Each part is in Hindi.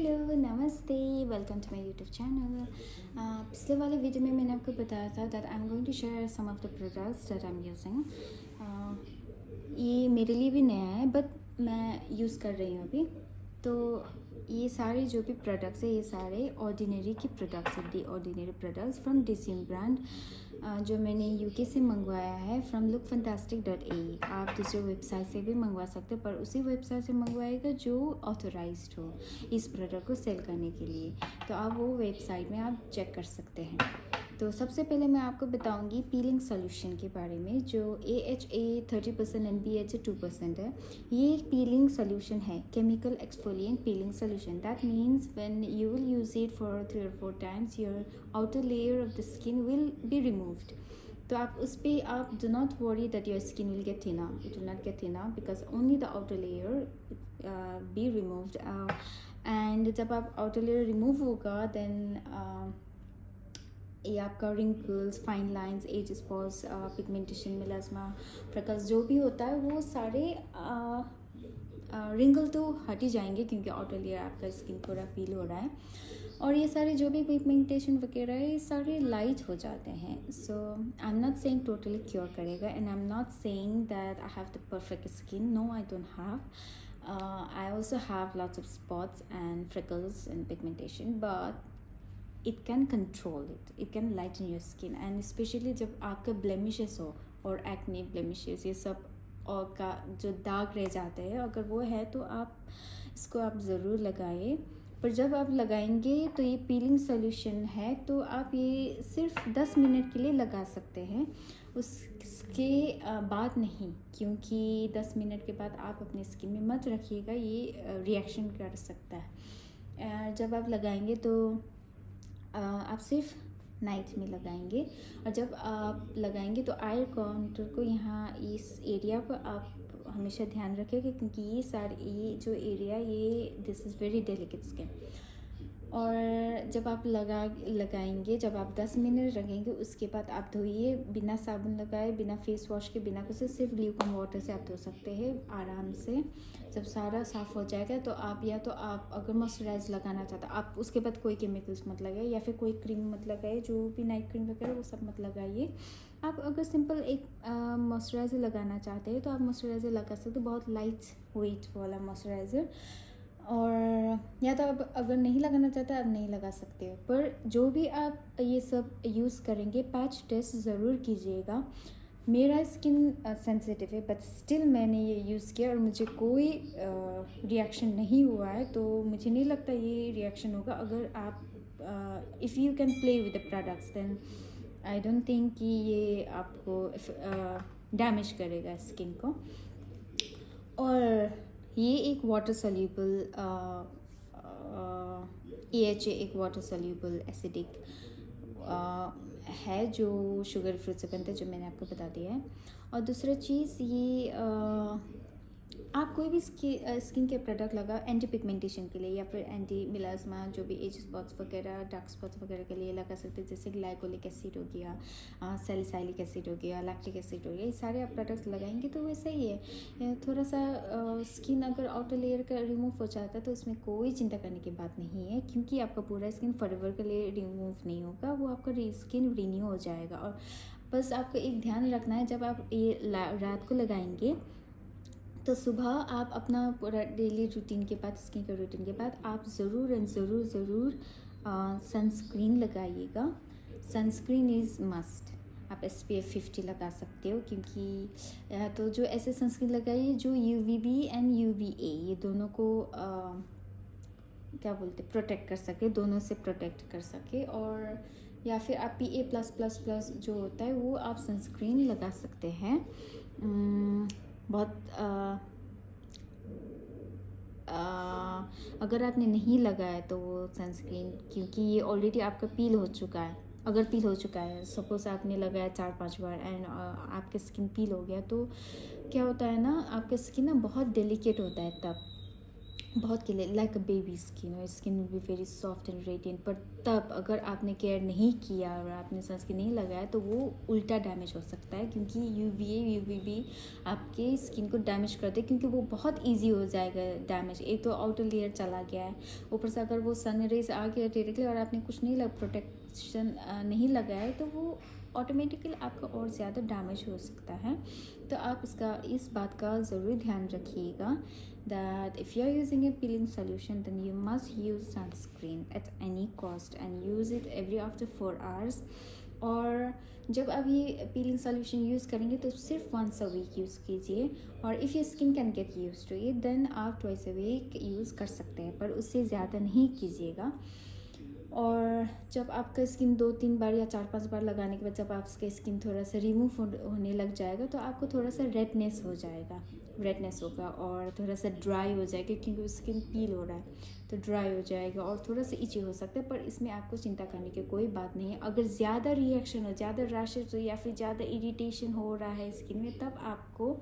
हेलो नमस्ते, welcome to my YouTube channel. पिछले वाले वीडियो में मैंने आपको बताया था that I am going to share some of the products that I am using. ये मेरे लिए भी नया है बट मैं यूज़ कर रही हूँ अभी। तो ये सारे जो भी प्रोडक्ट्स है ये सारे ऑर्डिनरी की प्रोडक्ट्स है, दी ऑर्डिनरी प्रोडक्ट्स फ्रॉम डिसिम ब्रांड, जो मैंने यूके से मंगवाया है फ्रॉम lookfantastic.ae। आप दूसरे वेबसाइट से भी मंगवा सकते हो पर उसी वेबसाइट से मंगवाएगा जो ऑथोराइज्ड हो इस प्रोडक्ट को सेल करने के लिए। तो आप वो वेबसाइट में आप चेक कर सकते हैं। तो सबसे पहले मैं आपको बताऊंगी पीलिंग सोल्यूशन के बारे में, जो AHA 30% एंड BHA 2% है। ये एक पीलिंग सोल्यूशन है, chemical exfoliant peeling solution. That means when you will use it for 3 or 4 times your outer layer of the skin will be removed. तो आप उस पर आप do not worry that your skin will get thinner, it will not gate thinner because only the outer layer be removed. And जब आप आउटर लेयर रिमूव होगा देन ये आपका wrinkles, fine lines, as spots, pigmentation, melasma, freckles जो भी होता है वो सारे रिंकल तो हट ही जाएंगे क्योंकि आउटर लेयर आपका स्किन पूरा फील हो रहा है। और ये सारे जो भी पिगमेंटेशन वगैरह है ये सारे लाइट हो जाते हैं। So I am not saying totally cure करेगा and I am not saying that I have the perfect skin. No, I don't have. I also have lots of spots and freckles and pigmentation, but it can control it, it can lighten your skin, and especially जब आपका blemishes हो और acne blemishes ये सब और का जो दाग रह जाते हैं, अगर वो है तो आप इसको आप ज़रूर लगाइए। पर जब आप लगाएंगे तो ये पीलिंग सोल्यूशन है तो आप ये सिर्फ 10 मिनट के लिए लगा सकते हैं, उसके बाद नहीं, क्योंकि 10 मिनट के बाद आप अपनी स्किन में मत रखिएगा, ये रिएक्शन कर सकता है। जब आप लगाएंगे तो आप सिर्फ नाइट में लगाएंगे। और जब आप लगाएंगे तो आई काउंटर को यहाँ इस एरिया को आप हमेशा ध्यान रखेंगे क्योंकि ये जो एरिया ये this is very delicate skin. और जब आप लगाएंगे, जब आप 10 मिनट रखेंगे उसके बाद आप धोइए, बिना साबुन लगाए, बिना फेस वॉश के, बिना कुछ, सिर्फ ल्यूकम वाटर से आप धो सकते हैं आराम से। जब सारा साफ़ हो जाएगा तो आप या तो आप अगर मॉइस्चराइज लगाना चाहते हैं आप उसके बाद कोई केमिकल्स मत लगाइए या फिर कोई क्रीम मत लगाइए, जो भी नाइट क्रीम वगैरह वो सब मत लगाइए। आप अगर सिंपल एक मॉइस्चराइज़र लगाना चाहते हैं तो आप मॉइस्चराइज़र लगा सकते हो, बहुत लाइट वेट वाला मॉइस्चराइज़र। और या तो आप अगर नहीं लगाना चाहते आप नहीं लगा सकते हो, पर जो भी आप ये सब यूज़ करेंगे पैच टेस्ट ज़रूर कीजिएगा। मेरा स्किन सेंसिटिव है बट स्टिल मैंने ये यूज़ किया और मुझे कोई रिएक्शन नहीं हुआ है, तो मुझे नहीं लगता ये रिएक्शन होगा। अगर आप if you can play with the products then I don't think कि ये आपको डैमेज करेगा स्किन को। और ये एक वाटर सोल्यूबल AHA एक वाटर सोल्यूबल एसिडिक है जो शुगर फ्रूट से बनता है, जो मैंने आपको बता दिया है। और दूसरा चीज़ ये आप कोई भी स्किन के प्रोडक्ट लगाओ एंटी पिगमेंटेशन के लिए या फिर एंटी मिलास्मा, जो भी एज स्पॉट्स वगैरह, डार्क स्पॉट्स वगैरह के लिए लगा सकते हैं, जैसे ग्लाइकोलिक एसिड हो गया, सैलिसाइलिक एसिड हो गया, लैक्टिक एसिड हो गया, ये सारे आप प्रोडक्ट्स लगाएंगे तो वैसा ही है। थोड़ा सा स्किन अगर आउटर लेयर का रिमूव हो जाता है तो उसमें कोई चिंता करने की बात नहीं है, क्योंकि आपका पूरा स्किन फॉरएवर के लिए रिमूव नहीं होगा, वो आपका स्किन रिन्यू हो जाएगा। और बस आपको एक ध्यान रखना है, जब आप ये रात को लगाएंगे तो सुबह आप अपना पूरा डेली रूटीन के बाद, स्किन के रूटीन के बाद आप ज़रूर सनस्क्रीन लगाइएगा। Sunscreen is must. आप SPF 50 लगा सकते हो, क्योंकि तो जो ऐसे सनस्क्रीन लगाइए जो UVB एंड UVA ये दोनों को क्या बोलते प्रोटेक्ट कर सके, दोनों से प्रोटेक्ट कर सके। और या फिर आप PA+++ जो होता है वो आप सनस्क्रीन लगा सकते हैं। बहुत अगर आपने नहीं लगाया तो वो सनस्क्रीन, क्योंकि ये ऑलरेडी आपका पील हो चुका है, अगर पील हो चुका है, सपोज़ आपने लगाया 4-5 बार एंड आपके स्किन पील हो गया, तो क्या होता है ना, आपका स्किन ना बहुत डेलिकेट होता है तब, बहुत के लिए लाइक अ बेबी स्किन, और skin will be very soft and radiant. पर तब अगर आपने केयर नहीं किया और आपने सनस्क्रीन नहीं लगाया तो वो उल्टा डैमेज हो सकता है, क्योंकि यूवीबी आपके स्किन को डैमेज करते हैं, क्योंकि वो बहुत इजी हो जाएगा डैमेज। एक तो आउटर लेयर चला गया है, ऊपर से अगर वो सन रेज आ गया डायरेक्टली और आपने कुछ नहीं प्रोटेक्शन नहीं लगाया है तो वो ऑटोमेटिकली आपका और ज़्यादा डैमेज हो सकता है। तो आप इस बात का ज़रूर ध्यान रखिएगा that if you are using a peeling solution then you must use sunscreen at any cost and use it every after 4 hours। और जब आप ये पीलिंग सोल्यूशन यूज़ करेंगे तो सिर्फ वंस अ वीक यूज़ कीजिए, और if your skin can get use to it then आप ट्वाइस अ वीक यूज़ कर सकते हैं, पर उससे ज़्यादा नहीं कीजिएगा। और जब आपका स्किन 2-3 बार या 4-5 बार लगाने के बाद जब आपका स्किन थोड़ा सा रिमूव होने लग जाएगा तो आपको थोड़ा सा रेडनेस होगा और थोड़ा सा ड्राई हो जाएगा, क्योंकि स्किन पील हो रहा है तो ड्राई हो जाएगा और थोड़ा सा इची हो सकता है। पर इसमें आपको चिंता करने की कोई बात नहीं है। अगर ज़्यादा रिएक्शन हो, ज़्यादा रैशेज हो या फिर ज़्यादा इरिटेशन हो रहा है स्किन में, तब आपको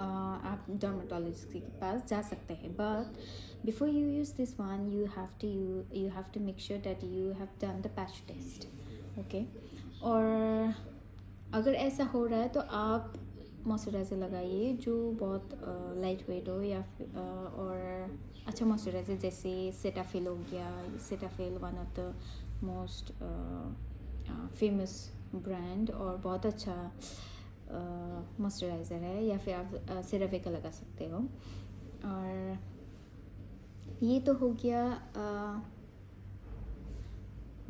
आप डर्मेटोलॉजिस्ट के पास जा सकते हैं। But before you use this one you have to make sure that you have done the patch test, okay। और अगर ऐसा हो रहा है तो आप मॉइस्चराइज़र लगाइए जो बहुत लाइट वेट हो या और अच्छा मॉइस्चराइज़र, जैसे सेटाफिल हो गया। Cetaphil one of the most famous brand और बहुत अच्छा मॉइस्चराइज़र है, या फिर आप सेरावे का लगा सकते हो। और ये तो हो गया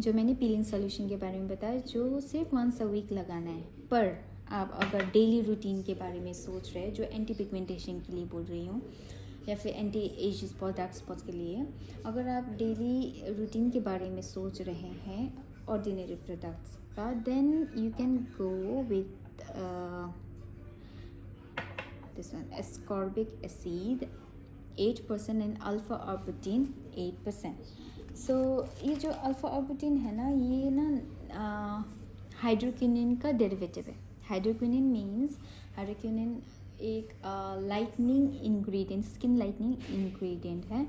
जो मैंने पीलिंग सोल्यूशन के बारे में बताया, जो सिर्फ वंस अ वीक लगाना है। पर आप अगर डेली रूटीन के बारे में सोच रहे हैं, जो एंटी पिगमेंटेशन के लिए बोल रही हूँ या फिर anti age spot dark spots के लिए, अगर आप डेली रूटीन के बारे में सोच रहे हैं ऑर्डिनरी प्रोडक्ट्स का, then you can go with this one, ascorbic acid 8% and alpha arbutin 8%। So ये जो अल्फा ऑर्बिटिन है ना, ये ना हाइड्रोक्विनिन का डेरिवेटिव है। हाइड्रोक्विनिन एक lightning ingredient, skin lightening ingredient है,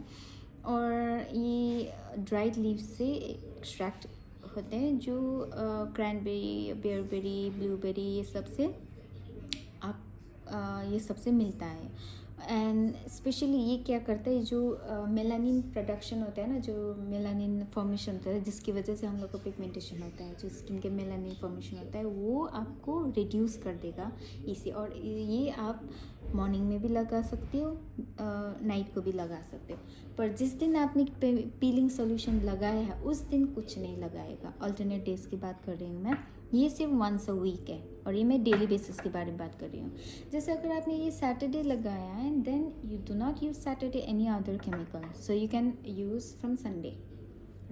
और ये ड्राइड लीव्स से एक्सट्रैक्ट होते हैं, जो क्रैनबेरी, बेयरबेरी, ब्लूबेरी ये सबसे मिलता है। एंड स्पेशली ये क्या करता है, जो मेलानिन प्रोडक्शन होता है ना, जो मेलानिन फॉर्मेशन होता है जिसकी वजह से हम लोग को पिगमेंटेशन होता है, जो स्किन के मेलानिन फॉर्मेशन होता है, वो आपको रिड्यूस कर देगा इसे। और ये आप मॉर्निंग में भी लगा सकते हो, नाइट को भी लगा सकते हो। पर जिस दिन आपने पीलिंग सोल्यूशन लगाया है उस दिन कुछ नहीं लगाएगा। अल्टरनेट डेज की बात कर रही हूँ मैं, ये सिर्फ वंस अ वीक है, और ये मैं डेली बेसिस के बारे में बात कर रही हूँ। जैसे अगर आपने ये सैटरडे लगाया है, then you do not use Saturday any other chemical, so you can use from Sunday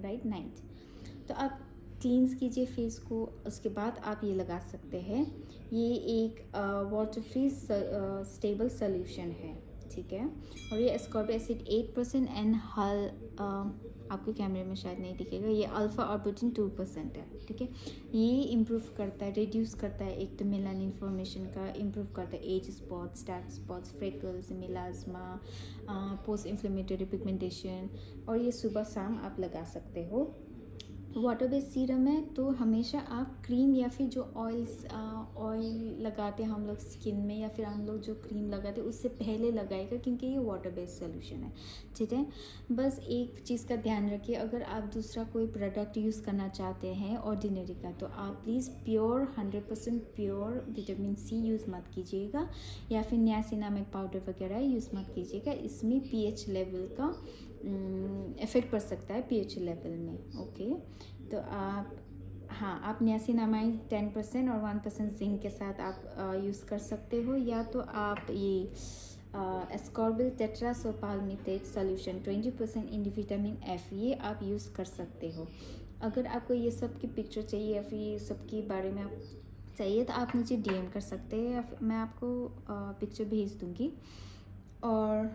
right night. तो आप क्लींस कीजिए फेस को, उसके बाद आप ये लगा सकते हैं। ये एक वाटर फ्री स्टेबल सोल्यूशन है, ठीक है। और ये एस्कॉर्बिक एसिड 8% एंड आपके कैमरे में शायद नहीं दिखेगा, ये अल्फा ऑर्बिटिन 2% है, ठीक है। ये इम्प्रूव करता है, रिड्यूस करता है एक तो मेलानिन फॉर्मेशन का, इम्प्रूव करता है as spots, dark spots, freckles, melasma, post inflammatory pigmentation. और ये सुबह शाम आप लगा सकते हो। वाटर बेस्ड सीरम है तो हमेशा आप क्रीम या फिर जो ऑयल लगाते हैं हम लोग स्किन में, या फिर हम लोग जो क्रीम लगाते हैं उससे पहले लगाएगा, क्योंकि ये वाटर बेस्ड सोल्यूशन है, ठीक है। बस एक चीज़ का ध्यान रखिए, अगर आप दूसरा कोई प्रोडक्ट यूज़ करना चाहते हैं ऑर्डिनरी का, तो आप please 100% pure vitamin C use मत कीजिएगा, या फिर नियासिनामाइड पाउडर वगैरह यूज़ मत कीजिएगा। इसमें पीएच लेवल का इफ़ेक्ट पड़ सकता है पीएच लेवल में, ओके। तो आप नियासिनामाइड 10% और 1% जिंक के साथ आप यूज़ कर सकते हो, या तो आप ये ascorbyl tetraisopalmitate solution 20% in vitamin F, ये आप यूज़ कर सकते हो। अगर आपको ये सब की पिक्चर चाहिए या फिर ये सब के बारे में आप चाहिए तो आप मुझे डीएम कर सकते हैं, या फिर मैं आपको पिक्चर भेज दूँगी। और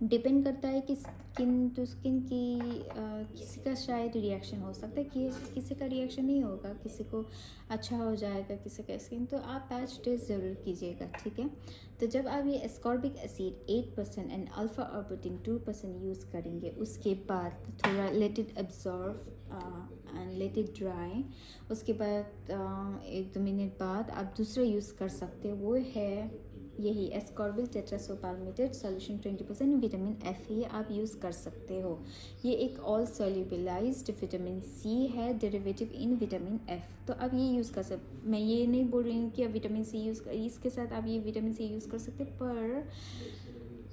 डिपेंड करता है कि स्किन टू स्किन की किसी का शायद रिएक्शन हो सकता है कि किसी का रिएक्शन नहीं होगा, किसी को अच्छा हो जाएगा किसी का स्किन। तो आप पैच टेस्ट ज़रूर कीजिएगा, ठीक है। तो जब आप ये ascorbic acid 8% and alpha arbutin 2% use करेंगे, उसके बाद थोड़ा let it absorb and let it dry. उसके बाद 1-2 मिनट बाद आप दूसरा यूज़ कर सकते हो, वो है यही ascorbyl tetraisopalmitate solution 20% vitamin F, ये आप यूज़ कर सकते हो। ये एक ऑल सोल्यूबलाइज्ड विटामिन सी है, डेरिवेटिव इन विटामिन एफ। तो आप ये यूज़ कर सकते, मैं ये नहीं बोल रही हूँ कि आप विटामिन सी यूज़ कर, इसके साथ आप ये विटामिन सी यूज़ कर सकते, पर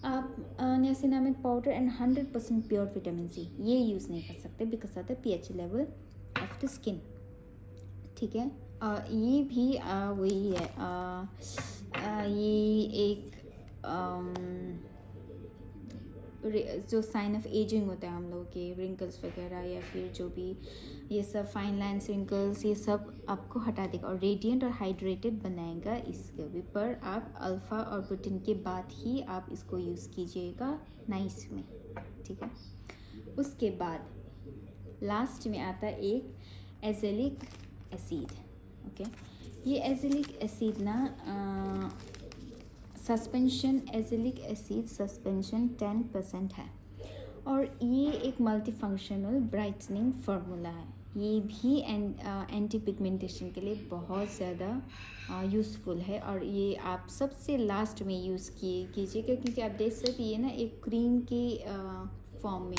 आप niacinamide powder and 100% pure vitamin C ये यूज़ नहीं कर सकते because of the pH level of the skin, ठीक है। ये भी वही है, ये एक जो साइन ऑफ एजिंग होता है हम लोगों के, रिंकल्स वगैरह या फिर जो भी ये सब फाइन लाइन्स रिंकल्स, ये सब आपको हटा देगा और रेडिएंट और हाइड्रेटेड बनाएगा इसके भी। पर आप अल्फ़ा और प्रोटीन के बाद ही आप इसको यूज़ कीजिएगा नाइस में, ठीक है। उसके बाद लास्ट में आता है एक एजेलिक एसिड, ओके। ये एजेलिक एसिड ना सस्पेंशन, एजेलिक एसिड सस्पेंशन 10% है और ये एक मल्टी फंक्शनल ब्राइटनिंग फार्मूला है। ये भी एंटी पिगमेंटेशन के लिए बहुत ज़्यादा यूज़फुल है और ये आप सबसे लास्ट में यूज़ कीजिएगा क्योंकि आप देख सकते हैं ना एक क्रीम के फॉर्म में।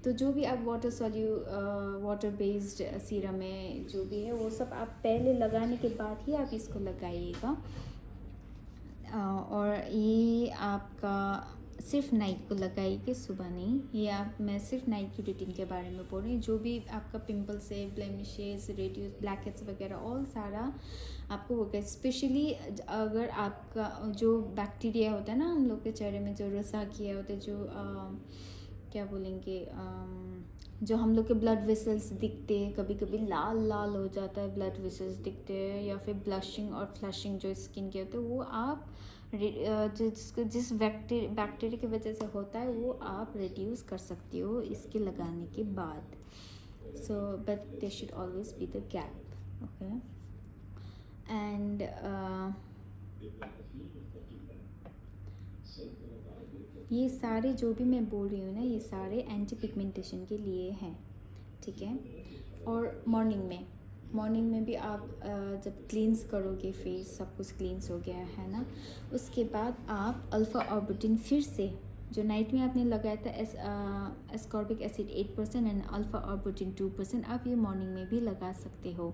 तो जो भी आप वाटर बेस्ड सीरम है जो भी है वो सब आप पहले लगाने के बाद ही आप इसको लगाइएगा। और ये आपका सिर्फ नाइट को लगाइए, सुबह नहीं। ये मैं सिर्फ नाइट की रूटीन के बारे में बोल रही हूँ। जो भी आपका पिंपल्स है, ब्लेमिशेस, रेडियस, ब्लैक हेड्स वगैरह ऑल सारा आपको होगा। स्पेशली अगर आपका जो बैक्टीरिया होता है ना हम लोग के चेहरे में, जो रोसाकिया होता है, जो क्या बोलेंगे, जो हम लोग के ब्लड वेसल्स दिखते हैं, कभी कभी लाल लाल हो जाता है ब्लड वेसल्स दिखते हैं, या फिर ब्लशिंग और फ्लशिंग जो स्किन के होते हैं, वो आप जिस बैक्टीरिया की वजह से होता है वो आप रिड्यूस कर सकती हो इसके लगाने के बाद। So but they should always be the gap, okay. And ये सारे जो भी मैं बोल रही हूँ ना, ये सारे एंटी पिगमेंटेशन के लिए हैं, ठीक है। और मॉर्निंग में भी आप जब क्लींस करोगे फेस, सब कुछ क्लींस हो गया है ना, उसके बाद आप अल्फ़ा ऑर्बिटिन फिर से जो नाइट में आपने लगाया था ascorbic acid 8% and alpha arbutin 2% आप ये मॉर्निंग में भी लगा सकते हो।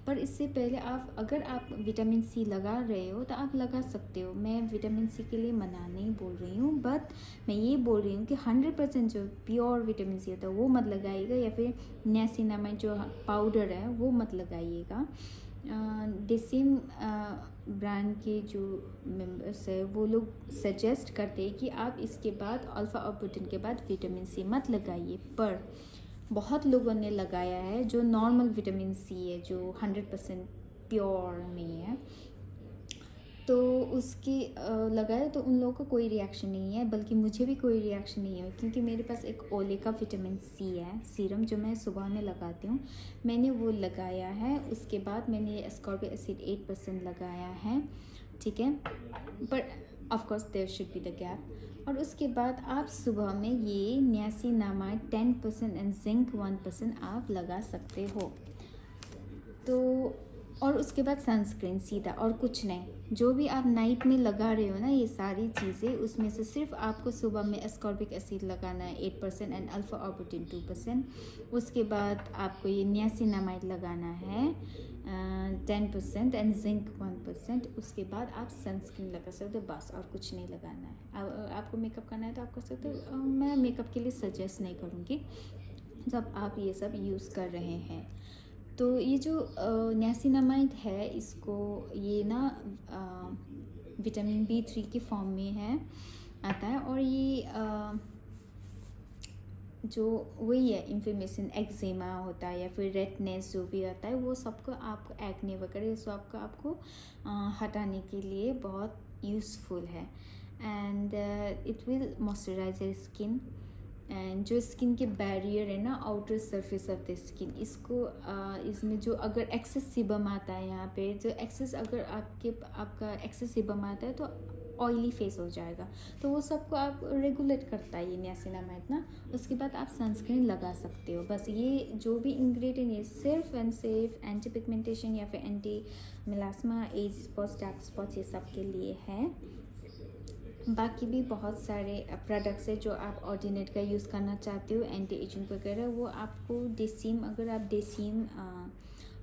पर इससे पहले अगर आप विटामिन सी लगा रहे हो तो आप लगा सकते हो। मैं विटामिन सी के लिए मना नहीं बोल रही हूँ, बट मैं ये बोल रही हूँ कि 100% जो प्योर विटामिन सी होता है वो मत लगाइएगा, या फिर नियासिनामाइड जो पाउडर है वो मत लगाइएगा। डेसिम ब्रांड के जो मेंबर्स है वो लोग सजेस्ट करते हैं कि आप इसके बाद अल्फ़ा और प्रोटीन के बाद विटामिन सी मत लगाइए, पर बहुत लोगों ने लगाया है जो नॉर्मल विटामिन सी है, जो 100% प्योर नहीं है, तो उसकी लगाया तो उन लोगों को कोई रिएक्शन नहीं है, बल्कि मुझे भी कोई रिएक्शन नहीं है क्योंकि मेरे पास एक ओले का विटामिन सी है सीरम जो मैं सुबह में लगाती हूँ, मैंने वो लगाया है। उसके बाद मैंने एस्कॉर्बिक एसिड 8% लगाया है, ठीक है। पर of course there should be the gap. और उसके बाद आप सुबह में ये नियासिनामाइड 10% एंड जिंक 1% आप लगा सकते हो। तो और उसके बाद सनस्क्रीन सीधा, और कुछ नहीं। जो भी आप नाइट में लगा रहे हो ना ये सारी चीज़ें, उसमें से सिर्फ आपको सुबह में एस्कॉर्बिक एसिड लगाना है 8% एंड अल्फ़ा ऑर्बिटिन 2%। उसके बाद आपको ये नियासिनामाइड लगाना है 10% एंड जिंक 1%। उसके बाद आप सनस्क्रीन लगा सकते हो, बस, और कुछ नहीं लगाना है। आपको मेकअप करना है तो आप कर सकते हो। मैं मेकअप के लिए सजेस्ट नहीं करूँगी जब आप ये सब यूज़ कर रहे हैं। तो ये जो नियासिनामाइड है, इसको ये ना विटामिन B3 के फॉर्म में है आता है, और ये जो वही है इन्फ्लेमेशन, एक्जिमा होता है या फिर रेडनेस जो भी आता है, वो सबको आपको एक्ने वगैरह सब आपको हटाने के लिए बहुत यूज़फुल है। And it will moisturise your skin. And जो स्किन के बैरियर है ना, outer surface of the skin, इसको इसमें जो अगर एक्सेस सीबम आता है यहाँ पे, जो एक्सेस अगर आपका एक्सेस सीबम आता है तो ऑयली फेस हो जाएगा, तो वो सबको आप रेगुलेट करता है ये नियासिनामाइड ना। उसके बाद आप सनस्क्रीन लगा सकते हो। बस ये जो भी इंग्रेडिएंट है सिर्फ एंड सिर्फ एंटी पिगमेंटेशन या फिर anti melasma, as spots, dark spots, ये सब के लिए है। बाकी भी बहुत सारे प्रोडक्ट्स है जो आप ऑर्डिनेट का यूज़ करना चाहते हो एंटी एजिंग वगैरह, वो आपको डेसीम, अगर आप डेसीम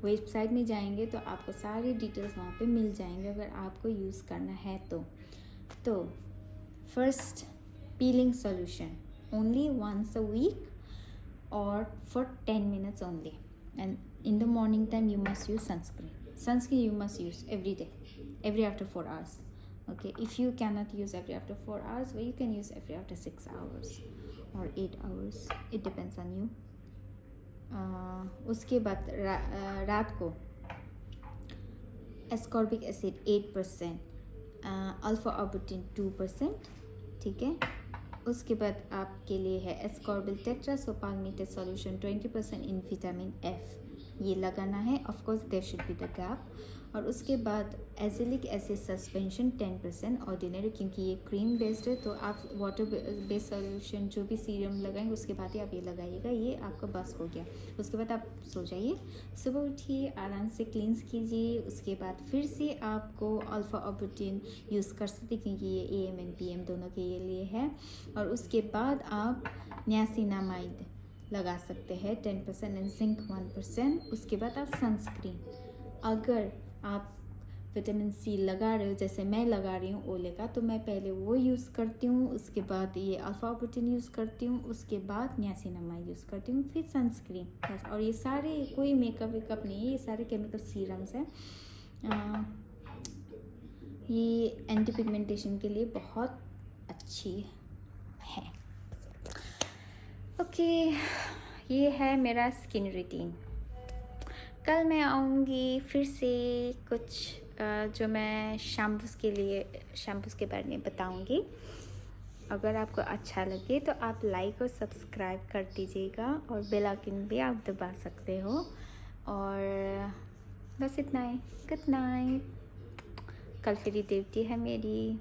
वेबसाइट में जाएंगे तो आपको सारी डिटेल्स वहाँ पे मिल जाएंगे अगर आपको यूज़ करना है तो first, peeling solution only once a week और for 10 minutes only, and in the morning time you must use sunscreen you must use every day, every after 4 hours. Okay, if you cannot use every after 4 hours, well, you can use every after 6 hours or 8 hours, it depends on you. उसके बाद रात को एस्कॉर्बिक एसिड 8%, अल्फा आर्बुटिन 2%, ठीक है। उसके बाद आपके लिए है ascorbyl tetraisopalmitate solution 20% in vitamin F, ये लगाना है। Of course there should be the gap. और उसके बाद एजिलिक एसिड सस्पेंशन 10% ऑर्डिनरी, क्योंकि ये क्रीम बेस्ड है तो आप वाटर बेस्ड सॉल्यूशन जो भी सीरम लगाएंगे उसके बाद ही आप ये लगाइएगा, ये आपका बस हो गया। उसके बाद आप सो जाइए, सुबह उठिए, आराम से क्लींस कीजिए। उसके बाद फिर से आपको अल्फा आर्बुटिन यूज़ कर सकते क्योंकि ये AM एंड PM दोनों के लिए है। और उसके बाद आप नियासिनामाइड लगा सकते हैं 10% एंड जिंक 1%। उसके बाद आप सनस्क्रीन, अगर आप विटामिन C लगा रहे हो जैसे मैं लगा रही हूँ ओले का, तो मैं पहले वो यूज़ करती हूँ, उसके बाद ये अल्फा प्रोटीन यूज़ करती हूँ, उसके बाद नियासिनामाइड यूज़ करती हूँ, फिर सनस्क्रीन बस। और ये सारे कोई मेकअप वेकअप नहीं है, ये सारे केमिकल सीरम्स हैं। ये एंटी पिगमेंटेशन के लिए बहुत अच्छी है। ओके, ये है मेरा स्किन रूटीन। कल मैं आऊँगी फिर से कुछ जो मैं शैम्पूज़ के बारे में बताऊँगी। अगर आपको अच्छा लगे तो आप लाइक और सब्सक्राइब कर दीजिएगा और बेल आइकन भी आप दबा सकते हो। और बस इतना ही। Good night. कल फिर ड्यूटी है मेरी।